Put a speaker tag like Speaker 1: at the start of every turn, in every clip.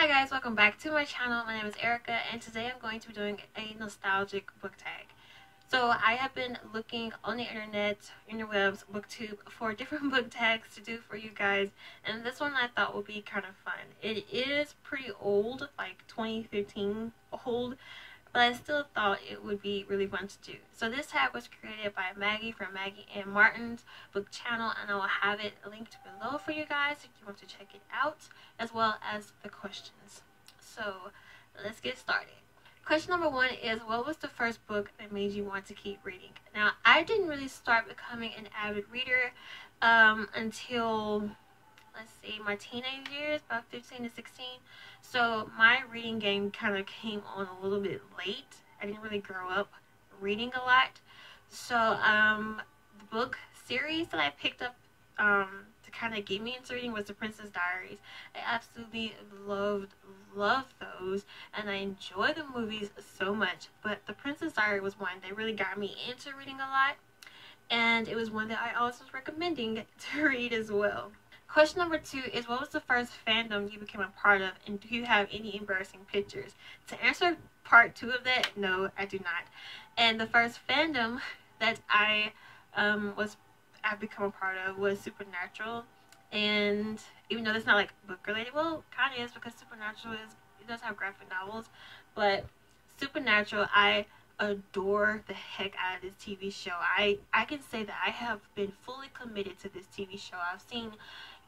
Speaker 1: Hi guys, welcome back to my channel. My name is Erica and today I'm going to be doing a nostalgic book tag. So I have been looking on the internet, interwebs, booktube for different book tags to do for you guys, and this one I thought would be kind of fun. It is pretty old, like 2015 old, but I still thought it would be really fun to do. So this tag was created by Maggie from Maggie Ann Martin's book channel, and I will have it linked below for you guys if you want to check it out, as well as the questions. So let's get started. Question number 1 is, what was the first book that made you want to keep reading? Now, I didn't really start becoming an avid reader until, let's see, my teenage years, about 15 to 16. So my reading game kind of came on a little bit late. I didn't really grow up reading a lot. So the book series that I picked up to kind of get me into reading was The Princess Diaries. I absolutely loved those, and I enjoy the movies so much, but The Princess Diaries was one that really got me into reading a lot, and it was one that I always was recommending to read as well. Question number 2 is, what was the first fandom you became a part of, and do you have any embarrassing pictures? To answer part 2 of that, no, I do not. And the first fandom that I've become a part of was Supernatural. And even though that's not like book related, well, kind of is, because Supernatural it does have graphic novels, but Supernatural, I adore the heck out of this TV show. I can say that I have been fully committed to this TV show. I've seen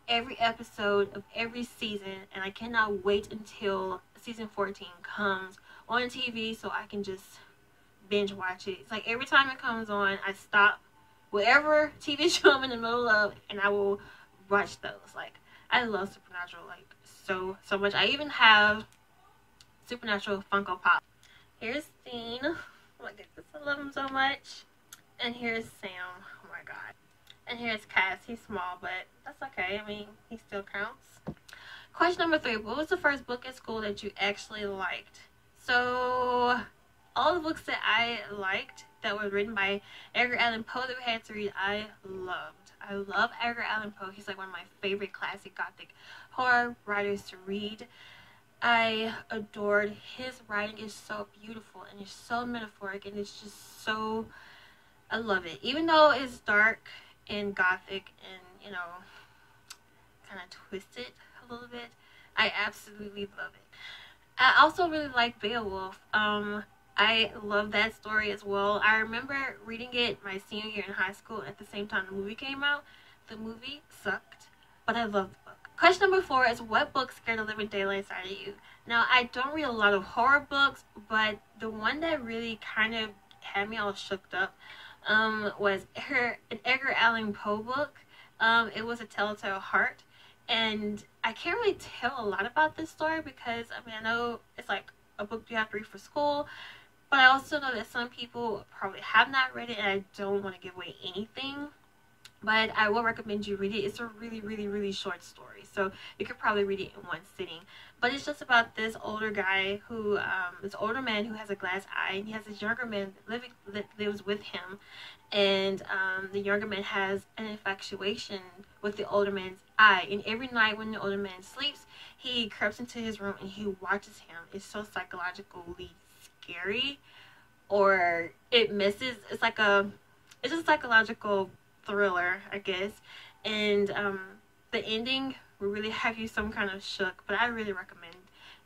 Speaker 1: every episode of every season, and I cannot wait until season 14 comes on TV so I can just binge watch it. It's like every time it comes on, I stop whatever TV show I'm in the middle of and I will watch those. Like, I love Supernatural like so much. I even have Supernatural Funko Pop. Here's Dean. Oh my goodness, I love him so much. And here's Sam. Oh my god. And here's Cass. He's small, but that's okay. I mean, he still counts. Question number 3. What was the first book at school that you actually liked? So, all the books that I liked that were written by Edgar Allan Poe that we had to read, I loved. I love Edgar Allan Poe. He's like one of my favorite classic gothic horror writers to read. I adored his writing. It's so beautiful and it's so metaphoric and it's just so, I love it. Even though it's dark and gothic and, you know, kind of twisted a little bit, I absolutely love it. I also really like Beowulf. I love that story as well. I remember reading it my senior year in high school at the same time the movie came out. The movie sucked, but I loved the book. Question number 4 is, what book scared the living daylights out of you? Now, I don't read a lot of horror books, but the one that really kind of had me all shooked up was an Edgar Allan Poe book. It was A Telltale Heart, and I can't really tell a lot about this story because, I mean, I know it's like a book you have to read for school, but I also know that some people probably have not read it, and I don't want to give away anything. But I will recommend you read it. It's a really short story, so you could probably read it in one sitting. But it's just about this older guy who, this older man who has a glass eye, and he has this younger man that lives with him, and the younger man has an infatuation with the older man's eye. And every night when the older man sleeps, he creeps into his room and he watches him. It's so psychologically scary, or it misses. It's a psychological thriller, I guess, and the ending will really have you some kind of shook, but I really recommend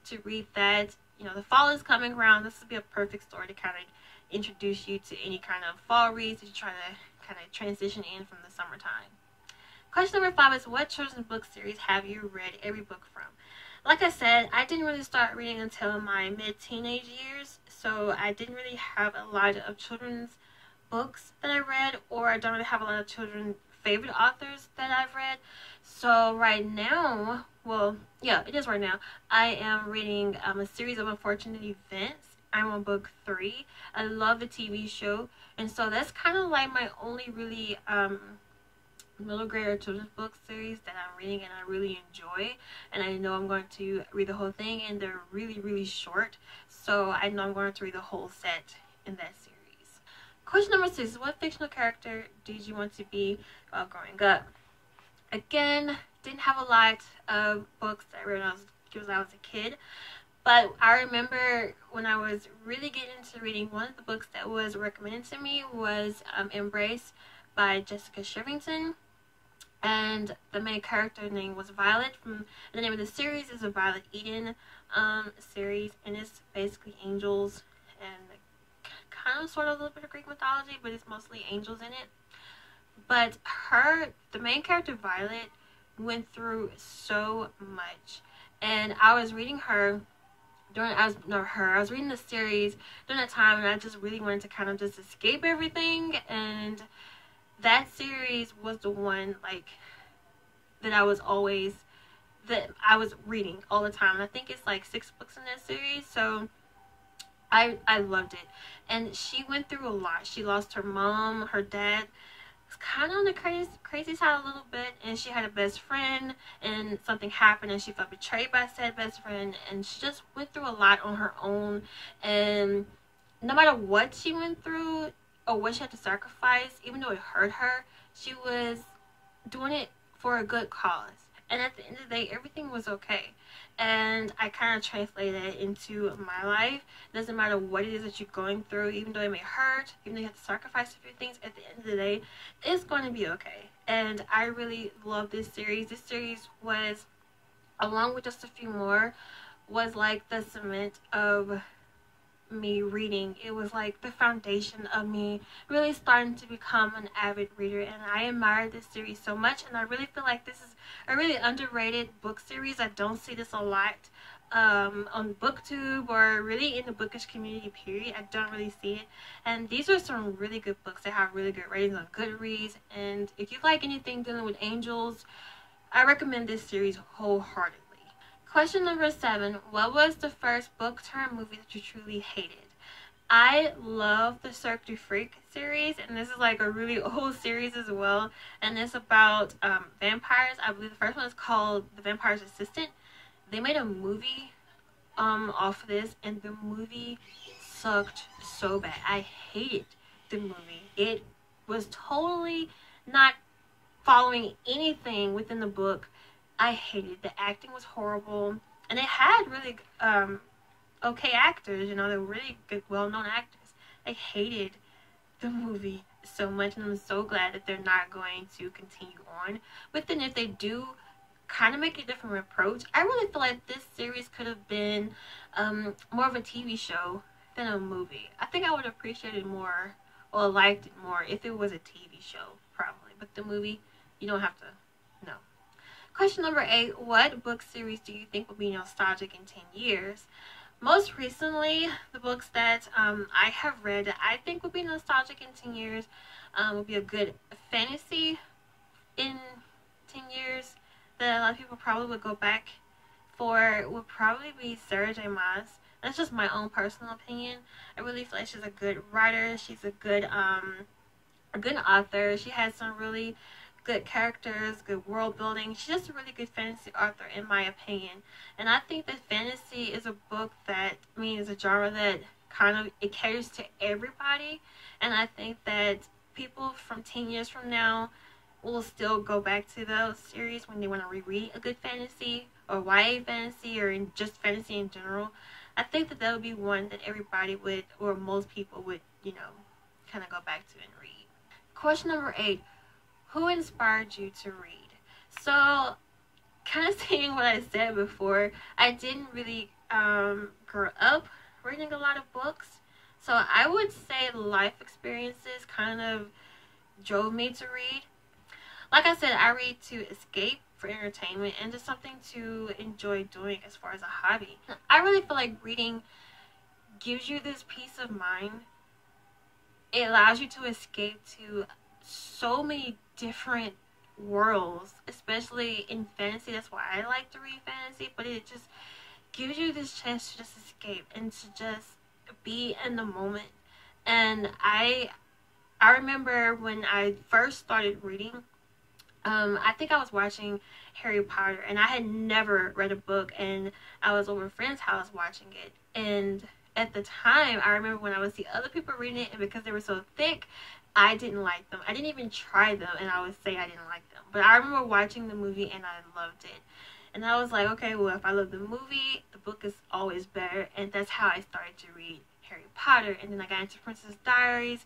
Speaker 1: to read that. You know, the fall is coming around. This would be a perfect story to kind of introduce you to any kind of fall reads that you try to kind of transition in from the summertime. Question number 5 is, what children's book series have you read every book from? Like I said, I didn't really start reading until my mid-teenage years, so I didn't really have a lot of children's books that I read, or I don't really have a lot of children's favorite authors that I've read. So right now, well, yeah, it is right now, I am reading a series of unfortunate events. I'm on book 3. I love the TV show, and so that's kind of like my only really middle grade or children's book series that I'm reading and I really enjoy, and I know I'm going to read the whole thing, and they're really short, so I know I'm going to read the whole set in that series. Question number 6, what fictional character did you want to be while growing up? Again, didn't have a lot of books that I read when I was because I was a kid. But I remember when I was really getting into reading, one of the books that was recommended to me was Embrace by Jessica Shirvington. And the main character name was Violet. From the name of the series is a Violet Eden series, and it's basically angels and kind of sort of a little bit of Greek mythology, but it's mostly angels in it. But the main character Violet, went through so much, and I was reading her I was reading the series during that time, and I just really wanted to kind of just escape everything, and that series was the one like that I was reading all the time. And I think it's like 6 books in that series, so I loved it. And she went through a lot. She lost her mom, her dad was kind of on the crazy side a little bit, and she had a best friend, and something happened and she felt betrayed by said best friend, and she just went through a lot on her own. And no matter what she went through or what she had to sacrifice, even though it hurt her, she was doing it for a good cause. And at the end of the day, everything was okay. And I kind of translated it into my life. It doesn't matter what it is that you're going through, even though it may hurt, even though you have to sacrifice a few things, at the end of the day, it's going to be okay. And I really love this series. This series was, along with just a few more, was like the cement of me reading. It was like the foundation of me really starting to become an avid reader, and I admire this series so much. And I really feel like this is a really underrated book series. I don't see this a lot on BookTube or really in the bookish community period. I don't really see it, and these are some really good books that have really good ratings on Goodreads. And if you like anything dealing with angels, I recommend this series wholeheartedly. Question number 7. What was the first book turned movie that you truly hated? I love the Cirque du Freak series, and this is like a really old series as well, and it's about vampires. I believe the first one is called The Vampire's Assistant. They made a movie off of this, and the movie sucked so bad. I hated the movie. It was totally not following anything within the book. I hated it. The acting was horrible, and it had really okay actors, you know, they were really good, well-known actors. I hated the movie so much, and I'm so glad that they're not going to continue on with it. And if they do kind of make a different approach, I really feel like this series could have been more of a TV show than a movie. I think I would appreciate it more or liked it more if it was a TV show, probably. But the movie, you don't have to, no. Question number 8. What book series do you think will be nostalgic in 10 years? Most recently, the books that I have read that I think would be nostalgic in 10 years would be a good fantasy in 10 years that a lot of people probably would go back for, would probably be Sarah J. Maas. That's just my own personal opinion. I really feel like she's a good writer. She's a good author. She has some really good characters, good world building. She's just a really good fantasy author in my opinion. And I think that fantasy is a book that, is a genre that kind of, it caters to everybody. And I think that people from 10 years from now will still go back to those series when they want to reread a good fantasy or YA fantasy or just fantasy in general. I think that would be one that everybody would, or most people would, kind of go back to and read. Question number 8. Who inspired you to read? So, kind of saying what I said before, I didn't really grow up reading a lot of books. So I would say life experiences kind of drove me to read. Like I said, I read to escape, for entertainment, and just something to enjoy doing as far as a hobby. I really feel like reading gives you this peace of mind. It allows you to escape to so many different worlds, especially in fantasy. That's why I like to read fantasy, but it just gives you this chance to just escape and to just be in the moment. And I remember when I first started reading, I think I was watching Harry Potter, and I had never read a book, and I was over a friend's house watching it. And at the time, I remember when I would see other people reading it, and because they were so thick, I didn't like them. I didn't even try them, and I would say I didn't like them. But I remember watching the movie, and I loved it. And I was like, okay, well, if I love the movie, the book is always better. And that's how I started to read Harry Potter. And then I got into Princess Diaries.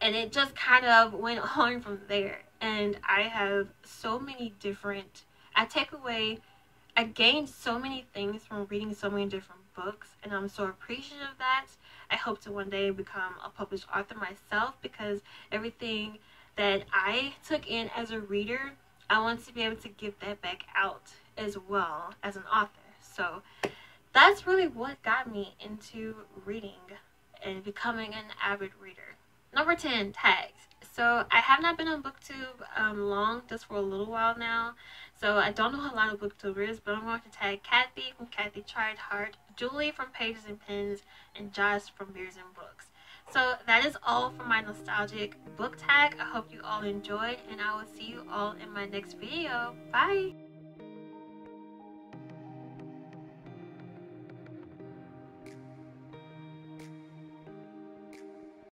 Speaker 1: And it just kind of went on from there. And I have so many different, I gained so many things from reading so many different books. And I'm so appreciative of that. I hope to one day become a published author myself, because everything that I took in as a reader, I want to be able to give that back out as well as an author. So that's really what got me into reading and becoming an avid reader. Number 10, tags. So I have not been on BookTube long, just for a little while now. So I don't know a lot of booktubers, but I'm going to tag Kathy from Kathy Tried Hard, Julie from Pages and Pens, and Josh from Beers and Books. So that is all for my nostalgic book tag. I hope you all enjoyed, and I will see you all in my next video. Bye!